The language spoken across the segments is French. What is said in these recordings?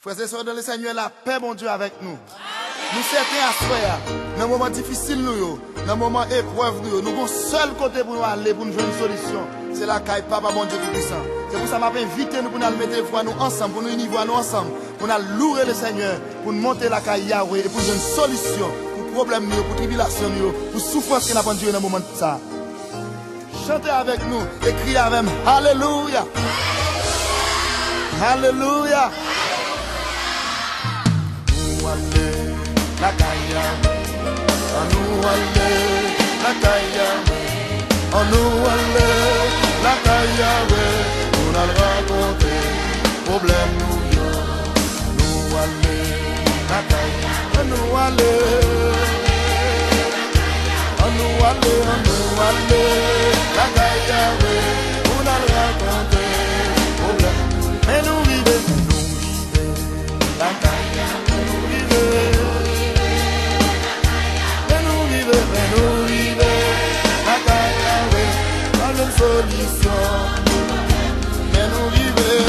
Frères et sœurs dans le Seigneur, la paix, mon Dieu, avec nous. Nous certains à soi, dans un moment difficile, dans un moment épreuve, nous avons seul côté pour nous aller, pour nous jouer une solution. C'est la caille, Papa, mon Dieu, tout-puissant. C'est pour ça que je invité nous pour nous mettre voix nous ensemble, pour nous unir nous ensemble, pour nous louer le Seigneur, pour nous monter la caille Yahweh et pour jouer une solution pour problème, pour tribulation, pour souffrance qu'on a pendant dans un moment de ça. Chantez avec nous et criez avec nous. Alléluia. Alléluia. La caille, nous allons la caille, nous allons la caille, on a raconté problème nous allons la caille, nous allons la caille, on a raconté problème, mais nous vivons la caille, nous vivons. Solution, mais nous vivons.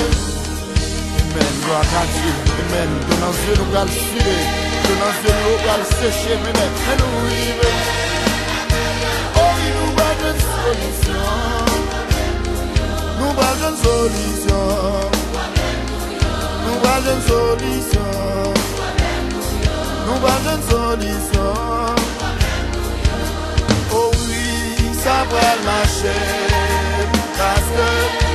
Amen, gloire à Dieu. Amen, de nos yeux nous allons filer, de nos yeux nous allons sécher, mais nous vivons. Oh oui, nous avons une solution. Nous avons une solution. Nous avons une solution. Nous avons une solution. Oh oui, ça va marcher. Parce que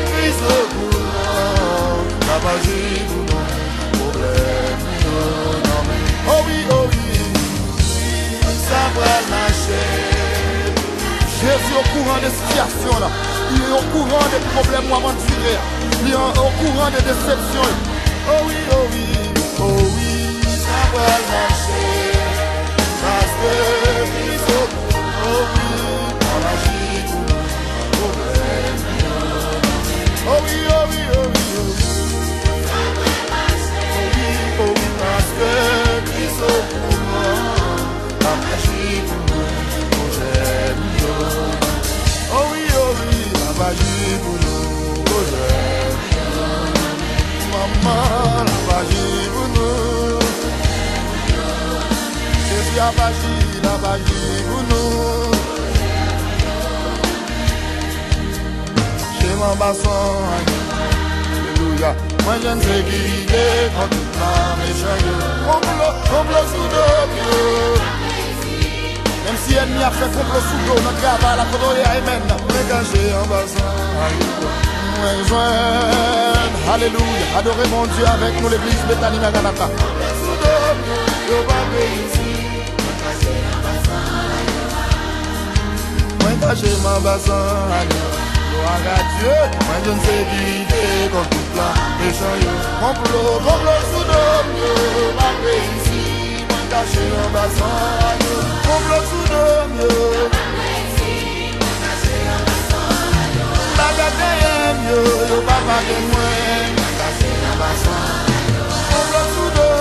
Christ au courant, la magie pour nos problèmes. Oh oui, ça va marcher. Jésus au courant des situations là. Il est au courant des problèmes aventuriers. Il est au courant des déceptions. Oh oui, ça va marcher. Parce que Christ au courant, oh oui, la magie pour nos problèmes. Oh oui, ça va marcher. Oh oui, parce que Christ au courant, la magie pour nous j'aime. Oh oui, la magie pour nous j'aime. Maman, la magie pour nous. Jésus a la magie pour nous. Mon bassin, alléluia. Moi je ne sais qui est contre la méchante. Complot sous dos. Même si elle n'y a fait complot sous dos, notre gars la photo et amen. Mais quand j'ai un bassin, alléluia. Alléluia. Adorez mon Dieu avec nous, l'église Bethany Maranatha. Sous dos, je vais ici. Moi quand j'ai mon bassin, alléluia. Gloire à Dieu, moi je ne sais qui est contre toute la méchante. Complot sous nos ma ici, moi caché en bassin. Complot sous nos la gâte mieux, papa de moi, caché en bassin. Complot sous nos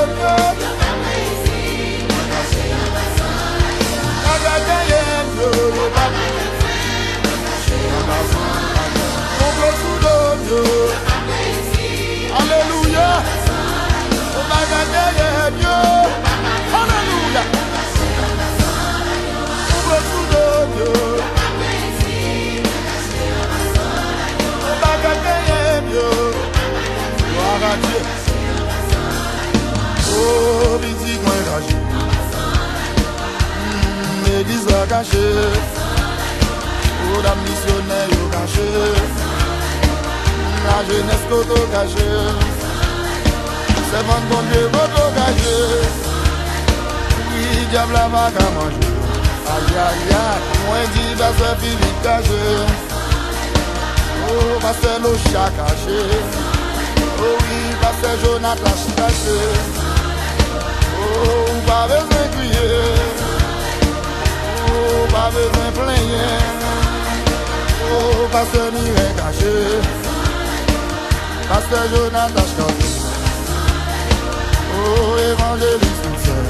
la gâte mieux, papa caché en bassin. Alléluia. Alléluia. Gloire à Dieu. Oh, petit coin caché. L'église a caché. Oh, la missionnaire caché. La jeunesse koto caché. C'est mon bon Dieu koto caché. Oui, diable a ma qu'à manger. Aïe aïe aïe, moi dit pasteur Philippe caché. Oh, pasteur Locha caché. Oh oui, pasteur Jonathan caché. Oh, pas besoin de crier. Oh, pas besoin de plaigner. Oh, pasteur Mireille caché. Pasteur Jonathan caché. Oh, évangéliste Michel.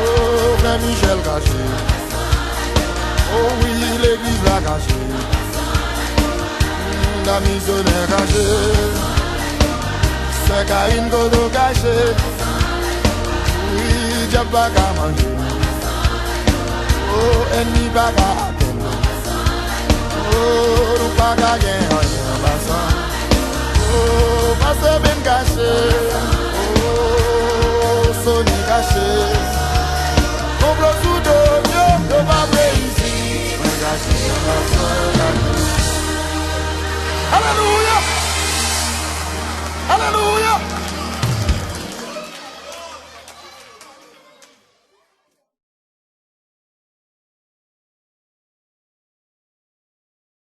Oh, frère Michel caché. Oh oui, l'église l'a caché. La missionnaire caché. C'est Karine Kodo caché. Oui, j'ai pas qu'à manger. Oh, ennemi pas qu'à attendre. Oh, nous pas qu'à gagner en passant. Oh, passe bien caché. Oh, Sony caché. Complot sous dos, Dieu, ne pas ici. Alléluia. Alléluia.